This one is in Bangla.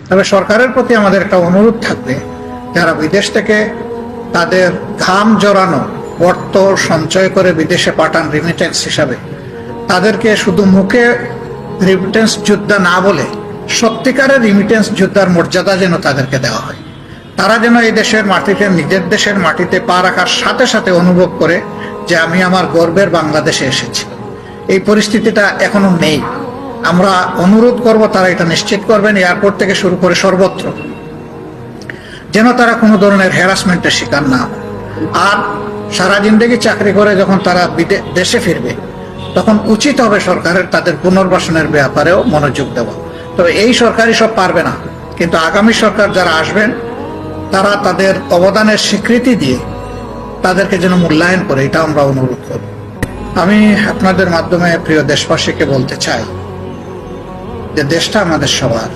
তবে সরকারের প্রতি আমাদের একটা অনুরোধ থাকবে, যারা বিদেশ থেকে তাদের ঘাম জড়ানো অর্থ সঞ্চয় করে বিদেশে পাঠান রিমিটেন্স হিসাবে, তাদেরকে শুধু মুখে রিমিটেন্স যোদ্ধা না বলে সত্যিকারের রিমিটেন্স যোদ্ধার মর্যাদা যেন তাদেরকে দেওয়া হয়। তারা যেন এই দেশের মাটিতে, নিজের দেশের মাটিতে পা রাখার সাথে সাথে অনুভব করে যে আমি আমার গর্বের বাংলাদেশে এসেছি। এই পরিস্থিতিটা এখনো নেই। আমরা অনুরোধ করব তারা এটা নিশ্চিত করবেন, এয়ারপোর্ট থেকে শুরু করে সর্বত্র, যেন তারা কোনো ধরনের হ্যারাসমেন্টের শিকার না হয়। আর সারা জিন্দেগি চাকরি করে যখন তারা দেশে ফিরবে, তখন উচিত হবে সরকারের তাদের পুনর্বাসনের ব্যাপারেও মনোযোগ দেওয়া। তবে এই সরকারই সব পারবে না, কিন্তু আগামী সরকার যারা আসবেন তারা তাদের অবদানের স্বীকৃতি দিয়ে তাদেরকে যেন মূল্যায়ন করে, এটা আমরা অনুরোধ করব। আমি আপনাদের মাধ্যমে প্রিয় দেশবাসীকে বলতে চাই যে দেশটা আমাদের সবার।